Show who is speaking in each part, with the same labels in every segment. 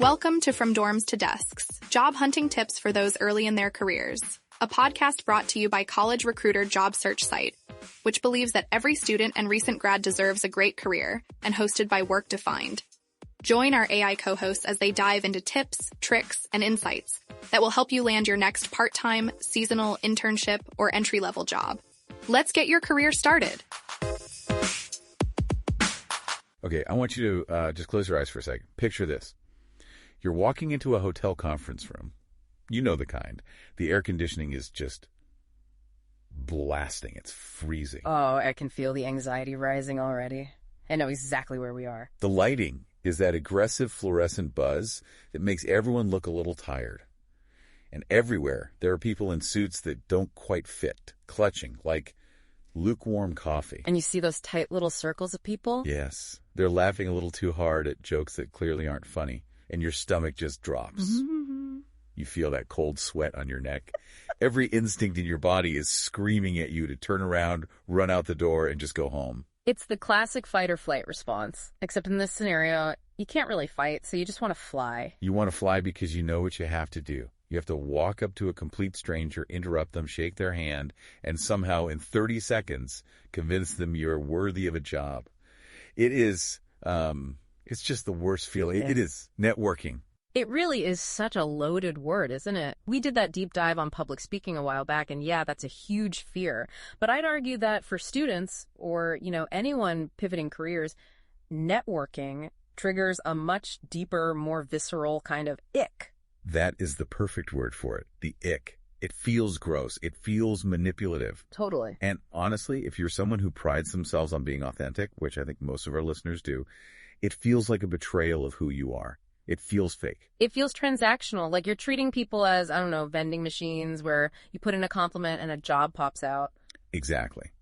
Speaker 1: Welcome to From Dorms to Desks, job hunting tips for those early in their careers, a podcast brought to you by College Recruiter job search site, which believes that every student and recent grad deserves a great career, and hosted by Work Defined. Join our AI co-hosts as they dive into tips, tricks, and insights that will help you land your next part-time, seasonal, internship, or entry-level job. Let's get your career started.
Speaker 2: Okay, I want you to just close your eyes for a second. Picture this. You're walking into a hotel conference room. You know the kind. The air conditioning is just blasting. It's freezing.
Speaker 3: Oh, I can feel the anxiety rising already. I know exactly where we are.
Speaker 2: The lighting is that aggressive fluorescent buzz that makes everyone look a little tired. And everywhere, there are people in suits that don't quite fit, clutching, like lukewarm coffee.
Speaker 3: And you see those tight little circles of people?
Speaker 2: Yes. They're laughing a little too hard at jokes that clearly aren't funny, and your stomach just drops.
Speaker 3: Mm-hmm.
Speaker 2: You feel that cold sweat on your neck. Every instinct in your body is screaming at you to turn around, run out the door, and just go home.
Speaker 3: It's the classic fight or flight response, except in this scenario, you can't really fight, so you just want to fly.
Speaker 2: You want to fly because you know what you have to do. You have to walk up to a complete stranger, interrupt them, shake their hand, and somehow in 30 seconds convince them you're worthy of a job. It is, it's just the worst feeling. It is networking.
Speaker 3: It really is such a loaded word, isn't it? We did that deep dive on public speaking a while back, and yeah, that's a huge fear. But I'd argue that for students or, anyone pivoting careers, networking triggers a much deeper, more visceral kind of ick.
Speaker 2: That is the perfect word for it, the ick. It feels gross. It feels manipulative.
Speaker 3: Totally.
Speaker 2: And honestly, if you're someone who prides themselves on being authentic, which I think most of our listeners do, it feels like a betrayal of who you are. It feels fake.
Speaker 3: It feels transactional, like you're treating people as, vending machines where you put in a compliment and a job pops out.
Speaker 2: Exactly.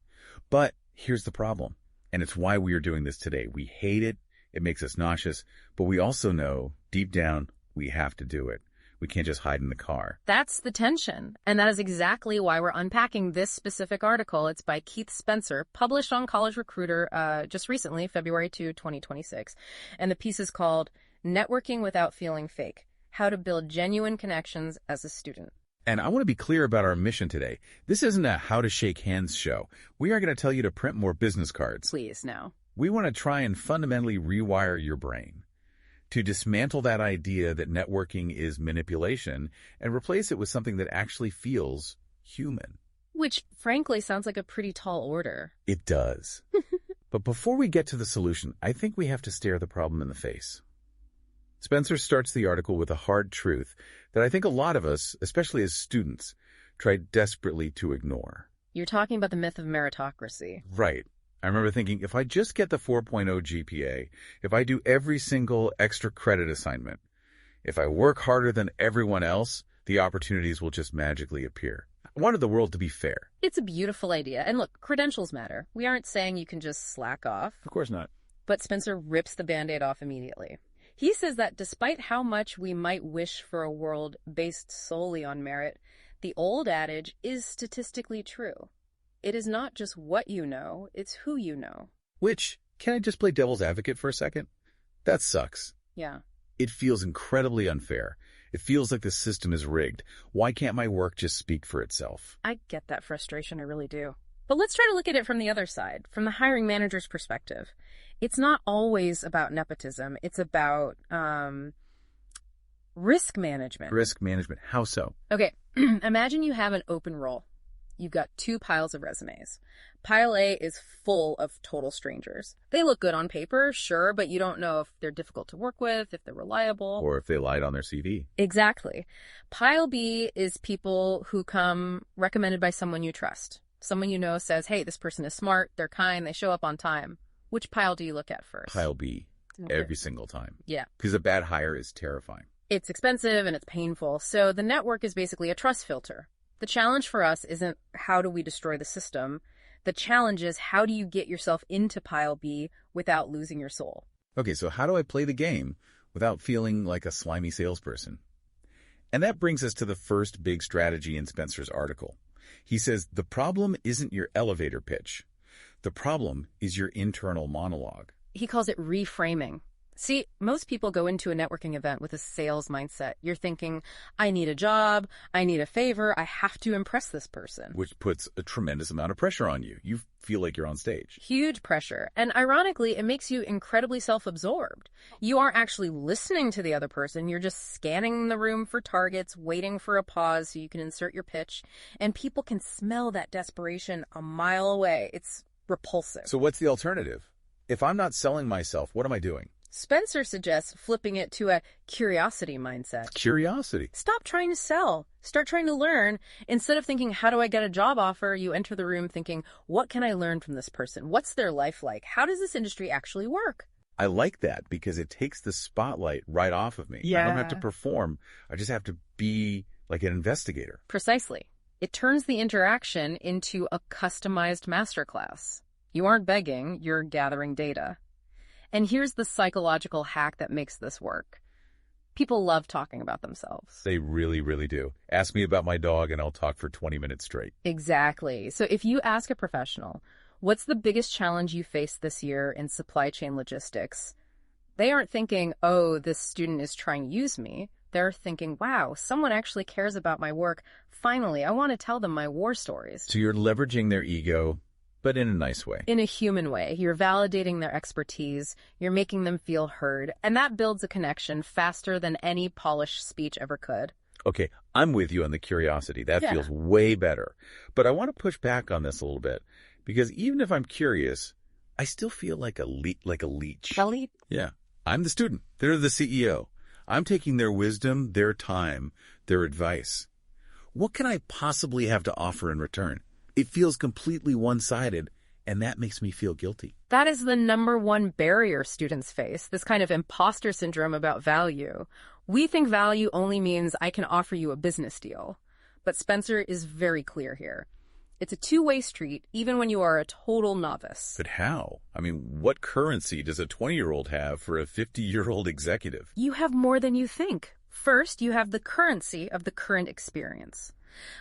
Speaker 2: But here's the problem, and it's why we are doing this today. We hate it. It makes us nauseous, but we also know, deep down, we have to do it. We can't just hide in the car.
Speaker 3: That's the tension. And that is exactly why we're unpacking this specific article. It's by Keith Spencer, published on College Recruiter just recently, February 2, 2026. And the piece is called Networking Without Feeling Fake: How to Build Genuine Connections as a Student.
Speaker 2: And I want to be clear about our mission today. This isn't a how to shake hands show. We are going to tell you to print more business cards.
Speaker 3: Please, no.
Speaker 2: We want to try and fundamentally rewire your brain, to dismantle that idea that networking is manipulation and replace it with something that actually feels human.
Speaker 3: Which, frankly, sounds like a pretty tall order.
Speaker 2: It does. But before we get to the solution, I think we have to stare the problem in the face. Spencer starts the article with a hard truth that I think a lot of us, especially as students, try desperately to ignore.
Speaker 3: You're talking about the myth of meritocracy.
Speaker 2: Right. I remember thinking, if I just get the 4.0 GPA, if I do every single extra credit assignment, if I work harder than everyone else, the opportunities will just magically appear. I wanted the world to be fair.
Speaker 3: It's a beautiful idea. And look, credentials matter. We aren't saying you can just slack off.
Speaker 2: Of course not.
Speaker 3: But Spencer rips the Band-Aid off immediately. He says that despite how much we might wish for a world based solely on merit, the old adage is statistically true. It is not just what you know, it's who you know.
Speaker 2: Which, can I just play devil's advocate for a second? That sucks.
Speaker 3: Yeah.
Speaker 2: It feels incredibly unfair. It feels like the system is rigged. Why can't my work just speak for itself?
Speaker 3: I get that frustration, I really do. But let's try to look at it from the other side, from the hiring manager's perspective. It's not always about nepotism. It's about risk management.
Speaker 2: Risk management. How so?
Speaker 3: Okay, imagine you have an open role. You've got two piles of resumes. Pile A is full of total strangers. They look good on paper, sure, but you don't know if they're difficult to work with, if they're reliable.
Speaker 2: Or if they lied on their CV.
Speaker 3: Exactly. Pile B is people who come recommended by someone you trust. Someone you know says, hey, this person is smart, they're kind, they show up on time. Which pile do you look at first?
Speaker 2: Pile B.
Speaker 3: Okay.
Speaker 2: Every single time.
Speaker 3: Yeah.
Speaker 2: Because a bad hire is terrifying.
Speaker 3: It's expensive and it's painful. So the network is basically a trust filter. The challenge for us isn't how do we destroy the system. The challenge is how do you get yourself into pile B without losing your soul?
Speaker 2: Okay, so how do I play the game without feeling like a slimy salesperson? And that brings us to the first big strategy in Spencer's article. He says the problem isn't your elevator pitch. The problem is your internal monologue.
Speaker 3: He calls it reframing. See, most people go into a networking event with a sales mindset. You're thinking, I need a job, I need a favor, I have to impress this person.
Speaker 2: Which puts a tremendous amount of pressure on you. You feel like you're on stage.
Speaker 3: Huge pressure. And ironically, it makes you incredibly self-absorbed. You aren't actually listening to the other person. You're just scanning the room for targets, waiting for a pause so you can insert your pitch. And people can smell that desperation a mile away. It's repulsive.
Speaker 2: So what's the alternative? If I'm not selling myself, what am I doing?
Speaker 3: Spencer suggests flipping it to a curiosity mindset.
Speaker 2: Curiosity.
Speaker 3: Stop trying to sell. Start trying to learn. Instead of thinking, how do I get a job offer? You enter the room thinking, what can I learn from this person? What's their life like? How does this industry actually work?
Speaker 2: I like that because it takes the spotlight right off of me.
Speaker 3: Yeah.
Speaker 2: I don't have to perform. I just have to be like an investigator.
Speaker 3: Precisely. It turns the interaction into a customized masterclass. You aren't begging, you're gathering data. And here's the psychological hack that makes this work. People love talking about themselves.
Speaker 2: They really, really do. Ask me about my dog and I'll talk for 20 minutes straight.
Speaker 3: Exactly. So if you ask a professional, what's the biggest challenge you faced this year in supply chain logistics? They aren't thinking, oh, this student is trying to use me. They're thinking, wow, someone actually cares about my work. Finally, I want to tell them my war stories.
Speaker 2: So you're leveraging their ego, but in a nice way.
Speaker 3: In a human way. You're validating their expertise. You're making them feel heard. And that builds a connection faster than any polished speech ever could.
Speaker 2: Okay, I'm with you on the curiosity. That feels way better. But I want to push back on this a little bit because even if I'm curious, I still feel like a leech.
Speaker 3: A leech?
Speaker 2: Yeah. I'm the student. They're the CEO. I'm taking their wisdom, their time, their advice. What can I possibly have to offer in return? It feels completely one-sided, and that makes me feel guilty.
Speaker 3: That is the number one barrier students face, this kind of imposter syndrome about value. We think value only means I can offer you a business deal. But Spencer is very clear here. It's a two-way street, even when you are a total novice.
Speaker 2: But how? I mean, what currency does a 20-year-old have for a 50-year-old executive?
Speaker 3: You have more than you think. First, you have the currency of the current experience.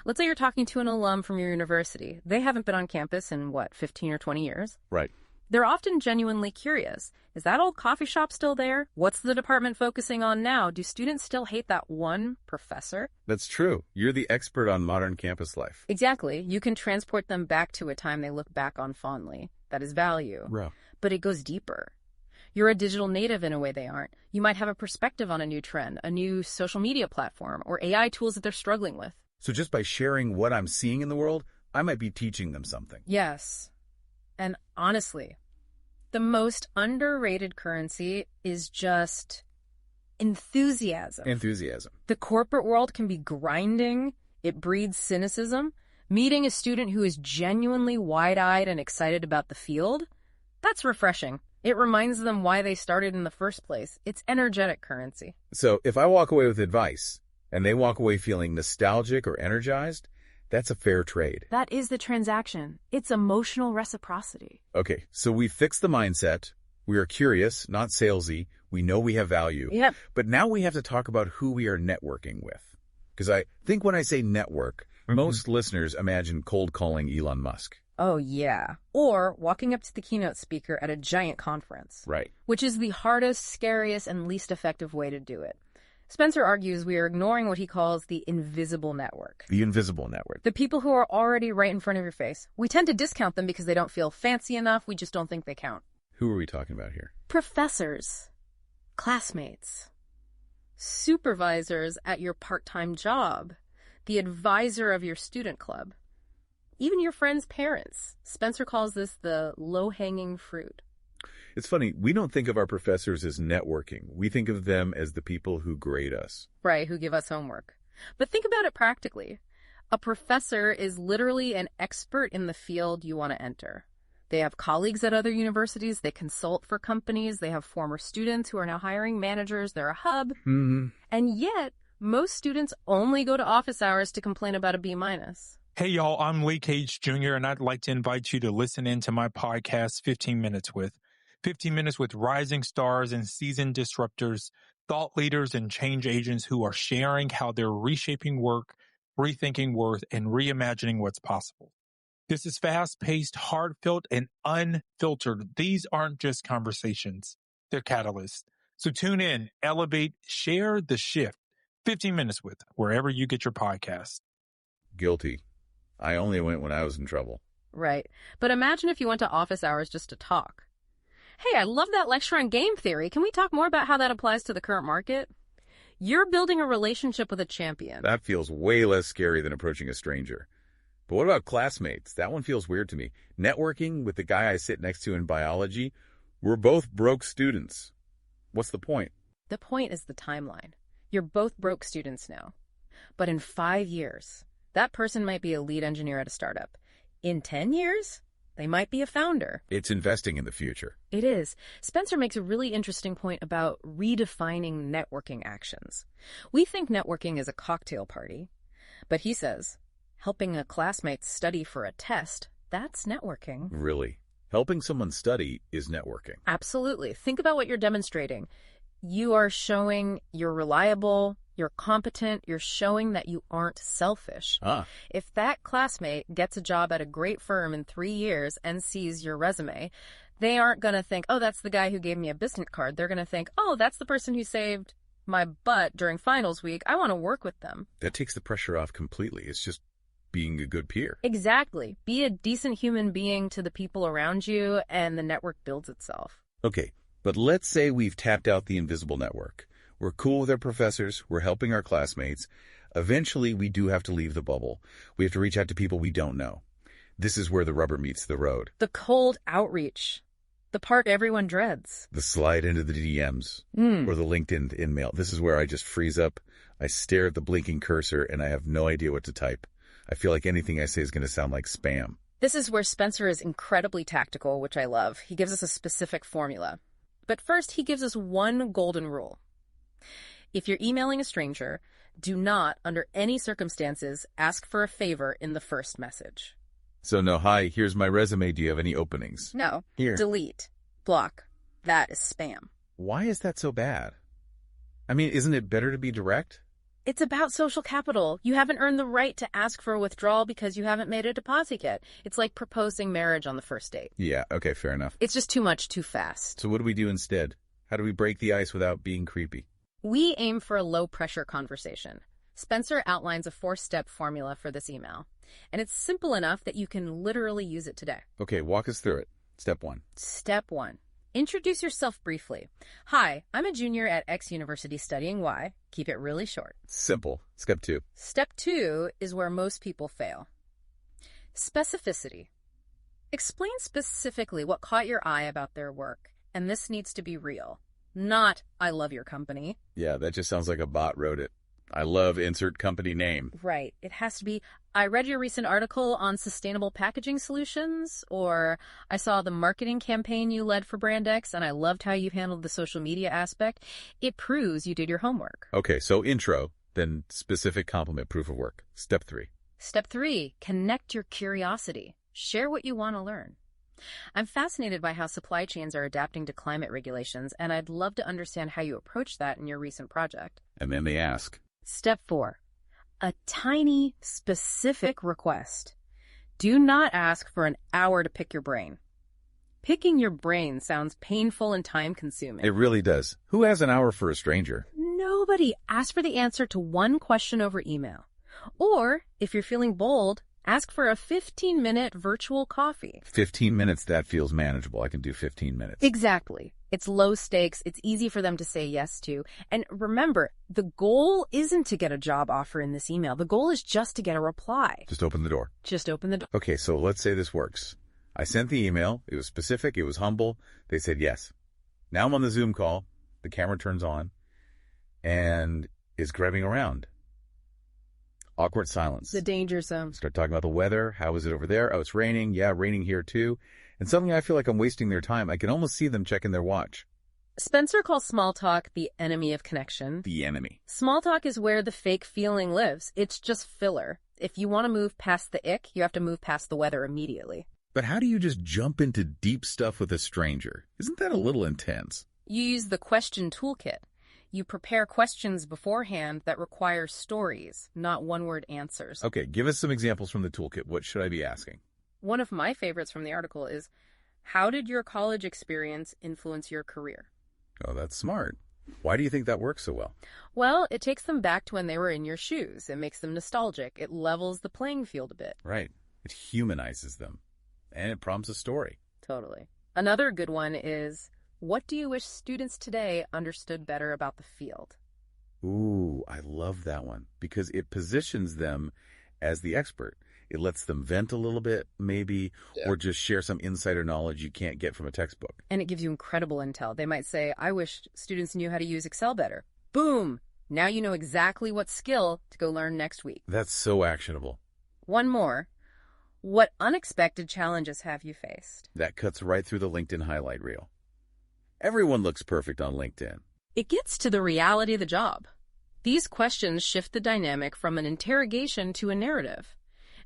Speaker 3: Let's say you're talking to an alum from your university. They haven't been on campus in, 15 or 20 years?
Speaker 2: Right.
Speaker 3: They're often genuinely curious. Is that old coffee shop still there? What's the department focusing on now? Do students still hate that one professor?
Speaker 2: That's true. You're the expert on modern campus life.
Speaker 3: Exactly. You can transport them back to a time they look back on fondly. That is value.
Speaker 2: Right.
Speaker 3: But it goes deeper. You're a digital native in a way they aren't. You might have a perspective on a new trend, a new social media platform, or AI tools that they're struggling with.
Speaker 2: So just by sharing what I'm seeing in the world, I might be teaching them something.
Speaker 3: Yes. And honestly, the most underrated currency is just enthusiasm.
Speaker 2: Enthusiasm.
Speaker 3: The corporate world can be grinding. It breeds cynicism. Meeting a student who is genuinely wide-eyed and excited about the field, that's refreshing. It reminds them why they started in the first place. It's energetic currency.
Speaker 2: So if I walk away with advice and they walk away feeling nostalgic or energized, that's a fair trade.
Speaker 3: That is the transaction. It's emotional reciprocity.
Speaker 2: Okay, so we fixed the mindset. We are curious, not salesy. We know we have value.
Speaker 3: Yep.
Speaker 2: But now we have to talk about who we are networking with. Because I think when I say network, most listeners imagine cold calling Elon Musk.
Speaker 3: Oh, yeah. Or walking up to the keynote speaker at a giant conference.
Speaker 2: Right.
Speaker 3: Which is the hardest, scariest, and least effective way to do it. Spencer argues we are ignoring what he calls the invisible network.
Speaker 2: The invisible network.
Speaker 3: The people who are already right in front of your face. We tend to discount them because they don't feel fancy enough. We just don't think they count.
Speaker 2: Who are we talking about here?
Speaker 3: Professors, classmates, supervisors at your part-time job, the advisor of your student club, even your friend's parents. Spencer calls this the low-hanging fruit.
Speaker 2: It's funny, we don't think of our professors as networking. We think of them as the people who grade us.
Speaker 3: Right, who give us homework. But think about it practically. A professor is literally an expert in the field you want to enter. They have colleagues at other universities. They consult for companies. They have former students who are now hiring managers. They're a hub.
Speaker 2: Mm-hmm.
Speaker 3: And yet, most students only go to office hours to complain about a B-.
Speaker 4: Hey, y'all, I'm Lee Cage Jr., and I'd like to invite you to listen in to my podcast, 15 Minutes With. 15 Minutes with rising stars and seasoned disruptors, thought leaders, and change agents who are sharing how they're reshaping work, rethinking worth, and reimagining what's possible. This is fast-paced, heartfelt, and unfiltered. These aren't just conversations. They're catalysts. So tune in, elevate, share the shift. 15 Minutes with, wherever you get your podcasts.
Speaker 2: Guilty. I only went when I was in trouble.
Speaker 3: Right. But imagine if you went to office hours just to talk. Hey, I love that lecture on game theory. Can we talk more about how that applies to the current market? You're building a relationship with a champion.
Speaker 2: That feels way less scary than approaching a stranger. But what about classmates? That one feels weird to me. Networking with the guy I sit next to in biology, we're both broke students. What's the point?
Speaker 3: The point is the timeline. You're both broke students now. But in 5 years, that person might be a lead engineer at a startup. In 10 years, they might be a founder.
Speaker 2: It's investing in the future.
Speaker 3: It is. Spencer makes a really interesting point about redefining networking actions. We think networking is a cocktail party, but he says, helping a classmate study for a test, that's networking.
Speaker 2: Really? Helping someone study is networking.
Speaker 3: Absolutely. Think about what you're demonstrating. You are showing you're reliable, you're competent, you're showing that you aren't selfish. If that classmate gets a job at a great firm in 3 years and sees your resume, they aren't going to think, oh, that's the guy who gave me a business card. They're going to think, oh, that's the person who saved my butt during finals week. I want to work with them.
Speaker 2: That takes the pressure off completely. It's just being a good peer.
Speaker 3: Exactly. Be a decent human being to the people around you, and the network builds itself.
Speaker 2: Okay, but let's say we've tapped out the invisible network. We're cool with our professors. We're helping our classmates. Eventually, we do have to leave the bubble. We have to reach out to people we don't know. This is where the rubber meets the road.
Speaker 3: The cold outreach. The part everyone dreads.
Speaker 2: The slide into the DMs or the LinkedIn in-mail. This is where I just freeze up. I stare at the blinking cursor and I have no idea what to type. I feel like anything I say is going to sound like spam.
Speaker 3: This is where Spencer is incredibly tactical, which I love. He gives us a specific formula. But first, he gives us one golden rule. If you're emailing a stranger, do not, under any circumstances, ask for a favor in the first message.
Speaker 2: So no, hi, here's my resume. Do you have any openings?
Speaker 3: No.
Speaker 2: Here.
Speaker 3: Delete. Block. That is spam.
Speaker 2: Why is that so bad? I mean, isn't it better to be direct?
Speaker 3: It's about social capital. You haven't earned the right to ask for a withdrawal because you haven't made a deposit yet. It's like proposing marriage on the first date.
Speaker 2: Yeah, okay, fair enough.
Speaker 3: It's just too much too fast.
Speaker 2: So what do we do instead? How do we break the ice without being creepy?
Speaker 3: We aim for a low-pressure conversation. Spencer outlines a 4-step formula for this email, and it's simple enough that you can literally use it today.
Speaker 2: Okay, walk us through it. Step 1.
Speaker 3: Step 1. Introduce yourself briefly. Hi, I'm a junior at X University studying Y. Keep it really short.
Speaker 2: Simple. Step 2.
Speaker 3: Step 2 is where most people fail. Specificity. Explain specifically what caught your eye about their work, and this needs to be real. Not, I love your company.
Speaker 2: Yeah, that just sounds like a bot wrote it. I love insert company name.
Speaker 3: Right. It has to be, I read your recent article on sustainable packaging solutions, or I saw the marketing campaign you led for Brand X, and I loved how you handled the social media aspect. It proves you did your homework.
Speaker 2: Okay, so intro, then specific compliment proof of work. Step 3.
Speaker 3: Step 3, connect your curiosity. Share what you want to learn. I'm fascinated by how supply chains are adapting to climate regulations, and I'd love to understand how you approached that in your recent project.
Speaker 2: And then they ask.
Speaker 3: Step 4, a tiny, specific request. Do not ask for an hour to pick your brain. Picking your brain sounds painful and time-consuming.
Speaker 2: It really does. Who has an hour for a stranger?
Speaker 3: Nobody. Ask for the answer to one question over email. Or, if you're feeling bold, ask for a 15-minute virtual coffee.
Speaker 2: 15 minutes, that feels manageable. I can do 15 minutes.
Speaker 3: Exactly. It's low stakes. It's easy for them to say yes to. And remember, the goal isn't to get a job offer in this email. The goal is just to get a reply.
Speaker 2: Just open the door.
Speaker 3: Just open the door.
Speaker 2: Okay, so let's say this works. I sent the email. It was specific. It was humble. They said yes. Now I'm on the Zoom call. The camera turns on and is grabbing around. Awkward silence.
Speaker 3: The danger zone.
Speaker 2: Start talking about the weather. How is it over there? Oh, it's raining. Yeah, raining here too. And suddenly I feel like I'm wasting their time. I can almost see them checking their watch.
Speaker 3: Spencer calls small talk the enemy of connection.
Speaker 2: The enemy.
Speaker 3: Small talk is where the fake feeling lives. It's just filler. If you want to move past the ick, you have to move past the weather immediately.
Speaker 2: But how do you just jump into deep stuff with a stranger? Isn't that a little intense?
Speaker 3: You use the question toolkit. You prepare questions beforehand that require stories, not one-word answers.
Speaker 2: Okay, give us some examples from the toolkit. What should I be asking?
Speaker 3: One of my favorites from the article is, how did your college experience influence your career?
Speaker 2: Oh, that's smart. Why do you think that works so well?
Speaker 3: Well, it takes them back to when they were in your shoes. It makes them nostalgic. It levels the playing field a bit.
Speaker 2: Right. It humanizes them. And it prompts a story.
Speaker 3: Totally. Another good one is, what do you wish students today understood better about the field?
Speaker 2: Ooh, I love that one because it positions them as the expert. It lets them vent a little bit, maybe, or just share some insider knowledge you can't get from a textbook.
Speaker 3: And it gives you incredible intel. They might say, I wish students knew how to use Excel better. Boom! Now you know exactly what skill to go learn next week.
Speaker 2: That's so actionable.
Speaker 3: One more. What unexpected challenges have you faced?
Speaker 2: That cuts right through the LinkedIn highlight reel. Everyone looks perfect on LinkedIn.
Speaker 3: It gets to the reality of the job. These questions shift the dynamic from an interrogation to a narrative.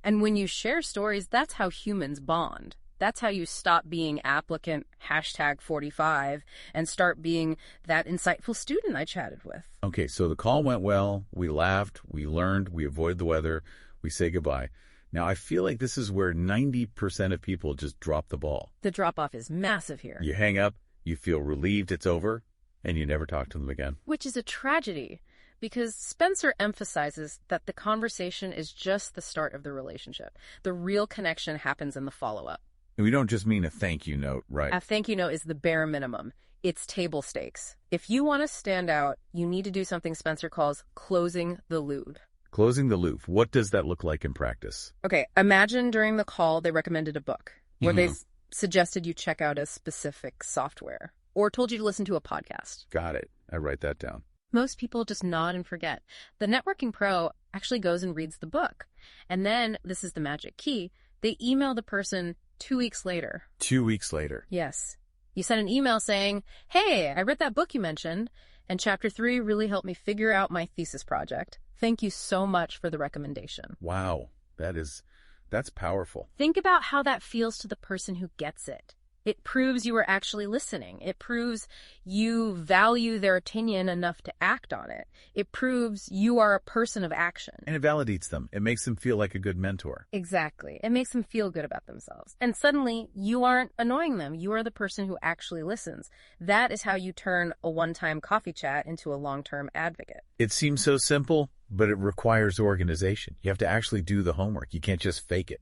Speaker 3: And when you share stories, that's how humans bond. That's how you stop being applicant #45 and start being that insightful student I chatted with.
Speaker 2: Okay, so the call went well. We laughed. We learned. We avoided the weather. We say goodbye. Now, I feel like this is where 90% of people just drop the ball.
Speaker 3: The drop-off is massive here.
Speaker 2: You hang up, you feel relieved it's over, and you never talk to them again.
Speaker 3: Which is a tragedy, because Spencer emphasizes that the conversation is just the start of the relationship. The real connection happens in the follow-up.
Speaker 2: And we don't just mean a thank you note, right?
Speaker 3: A thank you note is the bare minimum. It's table stakes. If you want to stand out, you need to do something Spencer calls closing the loop.
Speaker 2: Closing the loop. What does that look like in practice?
Speaker 3: Okay, imagine during the call they recommended a book where they suggested you check out a specific software or told you to listen to a podcast.
Speaker 2: Got it. I write that down.
Speaker 3: Most people just nod and forget. The networking pro actually goes and reads the book. And then, this is the magic key, they email the person 2 weeks later.
Speaker 2: 2 weeks later.
Speaker 3: Yes. You send an email saying, hey, I read that book you mentioned, and chapter 3 really helped me figure out my thesis project. Thank you so much for the recommendation.
Speaker 2: Wow. That's powerful.
Speaker 3: Think about how that feels to the person who gets it. It proves you are actually listening. It proves you value their opinion enough to act on it. It proves you are a person of action.
Speaker 2: And it validates them. It makes them feel like a good mentor.
Speaker 3: Exactly. It makes them feel good about themselves. And suddenly, you aren't annoying them. You are the person who actually listens. That is how you turn a one-time coffee chat into a long-term advocate.
Speaker 2: It seems so simple, but it requires organization. You have to actually do the homework. You can't just fake it.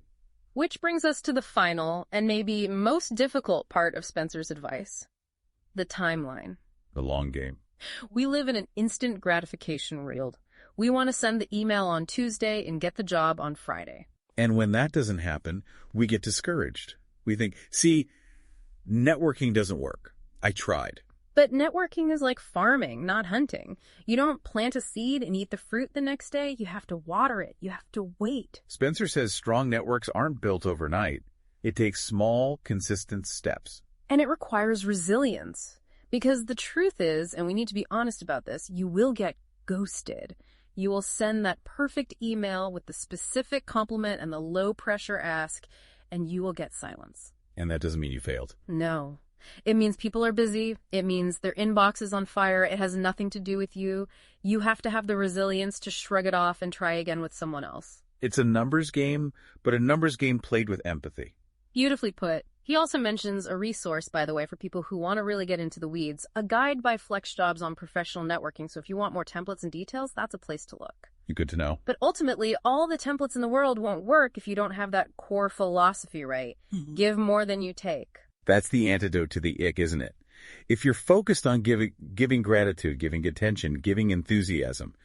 Speaker 3: Which brings us to the final and maybe most difficult part of Spencer's advice, the timeline.
Speaker 2: The long game.
Speaker 3: We live in an instant gratification world. We want to send the email on Tuesday and get the job on Friday.
Speaker 2: And when that doesn't happen, we get discouraged. We think, see, networking doesn't work. I tried.
Speaker 3: But networking is like farming, not hunting. You don't plant a seed and eat the fruit the next day. You have to water it. You have to wait.
Speaker 2: Spencer says strong networks aren't built overnight. It takes small, consistent steps.
Speaker 3: And it requires resilience. Because the truth is, and we need to be honest about this, you will get ghosted. You will send that perfect email with the specific compliment and the low-pressure ask, and you will get silence.
Speaker 2: And that doesn't mean you failed.
Speaker 3: No. It means people are busy. It means their inbox is on fire. It has nothing to do with you. You have to have the resilience to shrug it off and try again with someone else.
Speaker 2: It's a numbers game, but a numbers game played with empathy.
Speaker 3: Beautifully put. He also mentions a resource, by the way, for people who want to really get into the weeds, a guide by FlexJobs on professional networking. So if you want more templates and details, that's a place to look.
Speaker 2: Good to know.
Speaker 3: But ultimately, all the templates in the world won't work if you don't have that core philosophy right. Give more than you take.
Speaker 2: That's the antidote to the ick, isn't it? If you're focused on giving gratitude, giving attention, giving enthusiasm,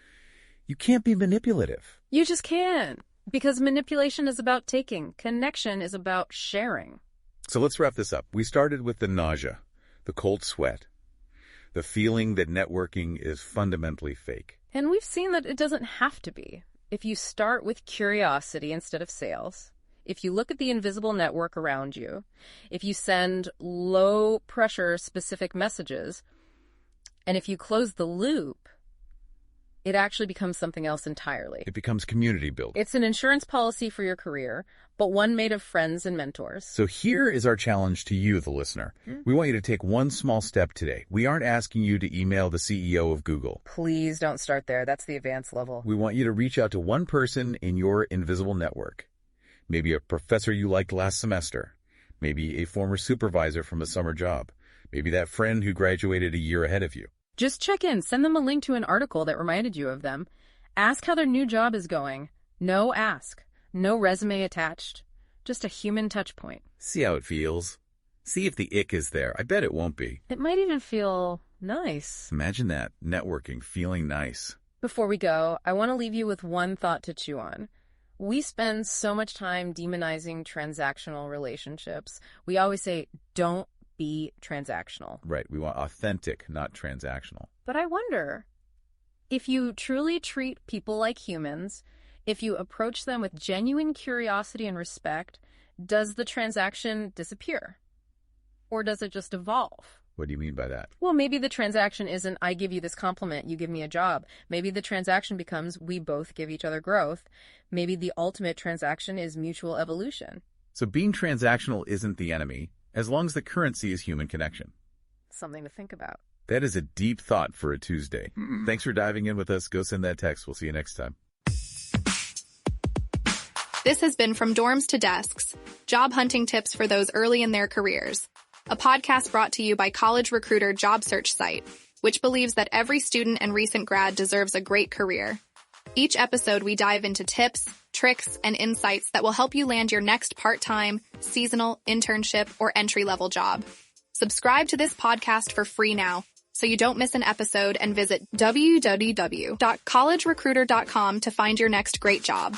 Speaker 2: you can't be manipulative.
Speaker 3: You just can't. Because manipulation is about taking. Connection is about sharing.
Speaker 2: So let's wrap this up. We started with the nausea, the cold sweat, the feeling that networking is fundamentally fake.
Speaker 3: And we've seen that it doesn't have to be. If you start with curiosity instead of sales, if you look at the invisible network around you, if you send low-pressure specific messages, and if you close the loop, it actually becomes something else entirely.
Speaker 2: It becomes community building.
Speaker 3: It's an insurance policy for your career, but one made of friends and mentors.
Speaker 2: So here is our challenge to you, the listener. We want you to take one small step today. We aren't asking you to email the CEO of Google.
Speaker 3: Please don't start there. That's the advanced level.
Speaker 2: We want you to reach out to one person in your invisible network. Maybe a professor you liked last semester. Maybe a former supervisor from a summer job. Maybe that friend who graduated a year ahead of you.
Speaker 3: Just check in, send them a link to an article that reminded you of them. Ask how their new job is going. No ask. No resume attached. Just a human touch point.
Speaker 2: See how it feels. See if the ick is there. I bet it won't be.
Speaker 3: It might even feel nice.
Speaker 2: Imagine that, networking, feeling nice.
Speaker 3: Before we go, I want to leave you with one thought to chew on. We spend so much time demonizing transactional relationships. We always say, don't be transactional.
Speaker 2: Right, we want authentic, not transactional.
Speaker 3: But I wonder, if you truly treat people like humans, if you approach them with genuine curiosity and respect, does the transaction disappear? Or does it just evolve?
Speaker 2: What do you mean by that?
Speaker 3: Well, maybe the transaction isn't, I give you this compliment, you give me a job. Maybe the transaction becomes, we both give each other growth. Maybe the ultimate transaction is mutual evolution.
Speaker 2: So being transactional isn't the enemy, as long as the currency is human connection.
Speaker 3: Something to think about.
Speaker 2: That is a deep thought for a Tuesday. Thanks for diving in with us. Go send that text. We'll see you next time.
Speaker 1: This has been From Dorms to Desks, job hunting tips for those early in their careers. A podcast brought to you by College Recruiter job search site, which believes that every student and recent grad deserves a great career. Each episode, we dive into tips, tricks, and insights that will help you land your next part-time, seasonal, internship, or entry-level job. Subscribe to this podcast for free now, so you don't miss an episode, and visit www.collegerecruiter.com to find your next great job.